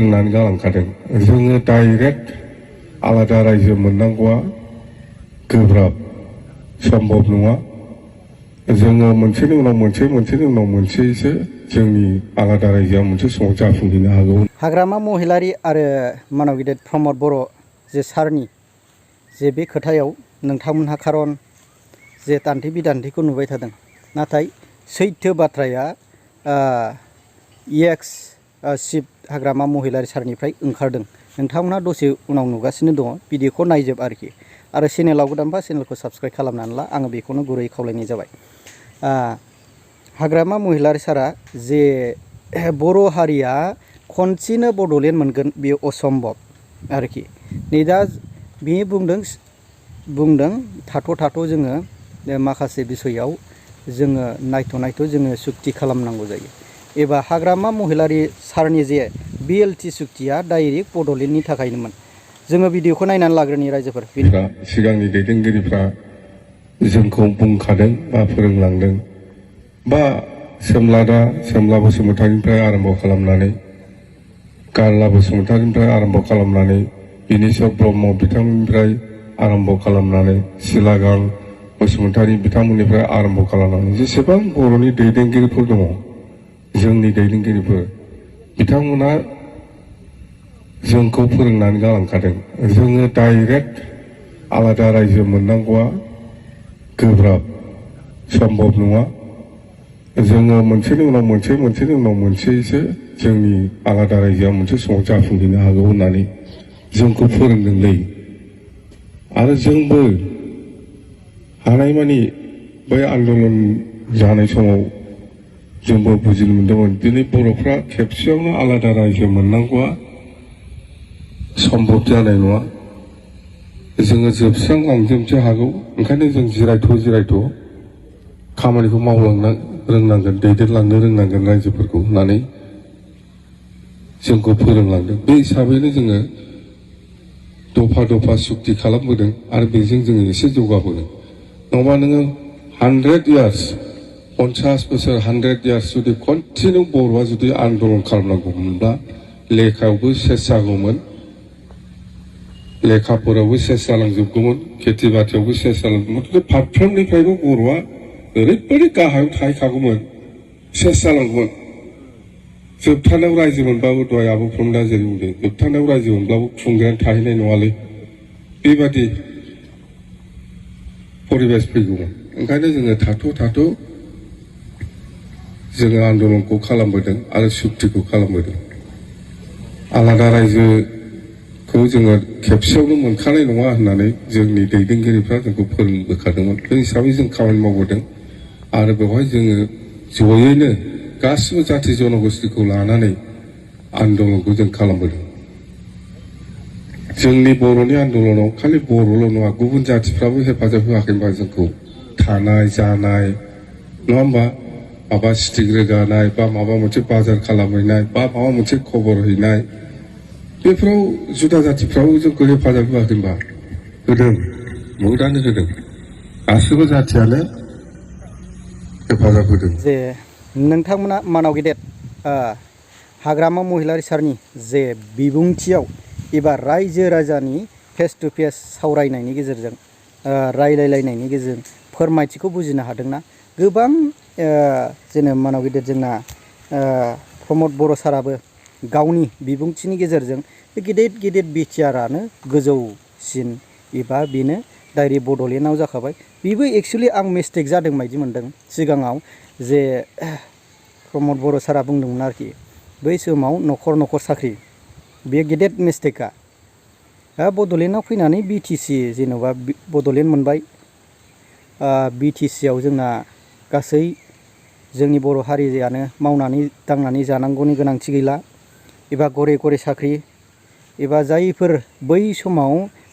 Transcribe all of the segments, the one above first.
फोरोंनानै गालांखादों। जोङो डाइरेक्ट आलादा रायजो मोननांगौआ गोब्राब, सम्भब नङा। जोङो मोनसेनि उनाव मोनसे मोनसेनि उनाव मोनसेसो जोंनि आलादा रायजोआ मोनसे समाव जाफुंहैनो हागौ। हाग्रामा महिलारि आरो मानव गेदेर प्रमद बर' जे सारनि जे बे खोथायाव नोंथांमोनहा खारन जे दान्थे बिदान्थेखौ नुबाय थादों, नाथाय सैथो बाथ्राया एक्स चिफ हाग्रामा महिलारि सारनिफ्राय ओंखारदों। नोंथांमोनहा दसे उनाव नुगासिनो दङ, भिडिअखौ नायजोब आरोखि। आरो चेनेलाव गोदानबा चेनेलखौ साबस्क्राइब खालामनानै ला, आङो बेखौनो गुरै खावलायनाय जाबाय। हाग्रामा महिलारि सारा जे बर' हारिया खनसेनो बड'लेण्ड मोनगोन बेयो असम्भब आरोखि। नै दा बे बुंदों थाथ' जोङो माखासे बिसयआव जोङो नायथ' जोङो सुक्ति खालामनांगौ जायो। एबा हाग्रामा महिलारि सारनि जे BLT सुक्तिया डाइरेक्ट बड'लेण्डनि थाखायनोमोन। जोङो भिडिअखौ नायनानै लाग्रोनि रायजोफोर। सिगांनि दैदेनगिरिफ्रा जोंखौ बुंखादों बा फोरोंलांदों, बा सोमला बसुमतारीनिफ्राय आरम्भ खालामनानै, गारला बसुमतारीनिफ्राय आरम्भ खालामनानै, बिनेश्वर ब्रह्म बिथांमोननिफ्राय आरम्भ खालामनानै, सिलागां बसुमतारी बिथांमोननिफ्राय आरम्भ खालामनानै जेसेबां बर'नि दैदेनगिरिफोर दङ, जोंनि दैदेनगिरिफोर बिथांमोना जोंखौ फोरोंनानै गालांखादों। जोङो डाइरेक्ट आलादा रायजो मोननांगौआ गोब्राब, सम्भब नङा। जोङो मोनसेनि उनाव मोनसे मोनसेनि उनाव मोनसेसो जोंनि आलादा रायजोआ मोनसे समाव जाफुंहैनो हागौ होननानै जोंखौ फोरोंदोंलै। आरो जोंबो हानायमानि बै आन्दलन जानाय समाव जोंबो बुजिनो मोन्दोंमोन, दिनै बर'फ्रा खेबसेयावनो आलादा रायजो मोननांगौआ सम्भब जानाय नङा। जोङो जोबस्रांलांजोबनोसो हागौ। ओंखायनो जों जिरायथ' खामानिखौ मावलांनो रोंनांगोन, दैदेनलांनो रोंनांगोन रायजोफोरखौ होननानै जोंखौ फोरोंलांदों। बे हिसाबैनो जोङो दफा सुक्ति खालामबोदों आरो बेजों जोङो एसे जौगाबोदों। नङाबा नोङो 100 इयार्स 50 बोसोर 100 इयार्स जुदि कन्टिनिउ बर'आ जुदि आन्दलन खालामनांगौमोनब्ला लेखायावबो सेस जागौमोन, लेखाफोरावबो सेस जालांजोबगौमोन, खेथि बाथियावबो सेस जालांगौमोन। फारफ्रोमनिफ्रायबो बर'आ ओरैबायदि गाहायाव थाहैखागौमोन, सेस जालांगौमोन। जोबथानायाव रायजो मोनबाबो दहाय आब' प्रमदा जेरै बुंदों, जोबथानायाव रायजो मोनब्लाबो खुंग्रायानो थाहैनाय नङालै, बेबादि परिबेस फैगौमोन। ओंखायनो जोङो थाथ' जोङो आन्दलनखौ खालामबोदों आरो सुक्तिखौ खालामबोदों। आलादा रायजोखौ जोङो खेबसेयावनो मोनखानाय नङा होननानै जोंनि दैदेनगिरिफ्रा जोंखौ फोरोंबोखादोंमोन। बे हिसाबै जों खामानि मावबोदों आरो बेवहाय जोङो जयैनो गासिबो जाथि जनगोष्ठीखौ लानानै आन्दलनखौ जों खालामबोदों। जोंनि बर'नि आन्दलनाव खालि बर'ल' नङा, गुबुन जाथिफ्राबो हेफाजाब होआखैबा जोंखौ थानाय जानाय, नङा होमबा, माबा स्टिक रोगानाय बा माबा मोनसे बाजार खालामहैनाय बा माबा मोनसे खबर हैनाय, बेफोराव जुदा जातिफ्राबो जोंखौ हेफाजाब होआखैबा होदों, बहुदानो होदों। गासिबो जातियानो हेफाजाब होदों। जे नोंथांमोना मानाव गेदेर हाग्रामा महिलारि सारनि जे बिबुंथियाव एबा रायजो राजानि फेस टु फेस सावरायनायनि गेजेरजों, रायलायलायनायनि गेजेरजों फोरमायथिखौ बुजिनो हादोंना? गोबां जेनेबा मानाव गेदेर जोंना प्रमद बर' साराबो गावनि बिबुंथिनि गेजेरजों बे गेदेर बिटिआरानो गोजौसिन एबा बेनो डाइरेक्ट बड'लेण्डआव जाखाबाय। बेबो एक्सुवेलि आं मिस्टेक जादों बायदि मोनदों। सिगाङाव जे प्रमद बर' सारा बुंदोंमोन आरोखि, बै समाव न'खर साख्रि, बे गेदेर मिस्टेकआ। बड'लेण्डआव फैनानै बिटिसि जेन'बा बड'लेण्ड मोनबाय, बिटिसिआव जोंना गासै जोंनि बर' हारियानो मावनानै दांनानै जानांगौनि गोनांथि गैला, एबा घरे साख्रि, एबा जायफोर बै समाव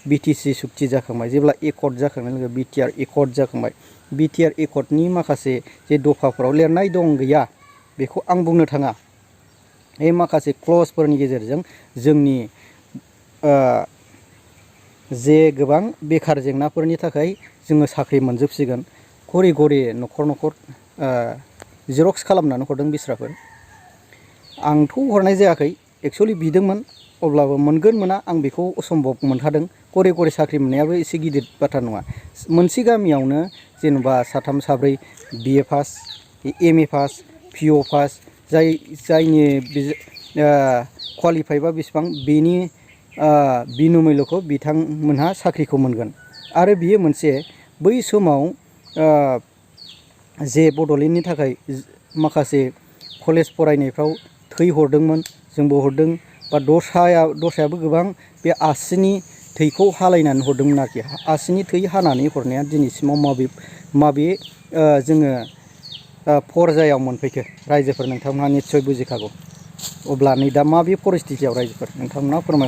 बिटिसि सुक्ति जाखांबाय, जेब्ला एकर्ड जाखांनाय लोगो बिटिआर एकर्ड जाखांबाय, बिटिआर एकर्डनि माखासे जे दफाफोराव लिरनाय दं गैया बेखौ आं बुंनो थाङा। बे माखासे क्लजफोरनि गेजेरजों जोंनि जे गोबां बेखार जेंनाफोरनि थाखाय जोङो साख्रि मोनजोबसिगोन। घरे न'खर जिरक्स खालामनानै हरदों बिस्राफोर। आंथ' हरनाय जायाखै, एक्सुवेलि बिदोंमोन अब्लाबो मोनगोन मोना आं बेखौ असम्भब मोनखादों। गरे गरे साख्रि मोननायाबो एसे गिदिर बाथ्रा नङा। मोनसे गामियावनो जेनेबा साथाम साब्रै BA pass, MA pass, PO pass जायनि क्वालिफाइ बा बेसेबां बेनि बिन'मिलखौ बिथांमोनहा साख्रिखौ मोनगोन। आरो बियो मोनसे बै समाव जे बड'लेण्डनि थाखाय माखासे कलेज फरायनायफ्राव थै हरदोंमोन, जोंबो हरदों, बा दस्रायाबो गोबां बे आसिनि थैखौ हालायनानै हरदोंमोन आरोखि। आसिनि थै हानानै हरनाया दिनैसिमाव माबे जोङो फरजायाव मोनफैखो रायजोफोर, नोंथांमोनहा निस्सय बुजिखागौ। अब्ला नै दा माबे परिस्थितियाव रायजोफोर नोंथांमोना फोरमाय।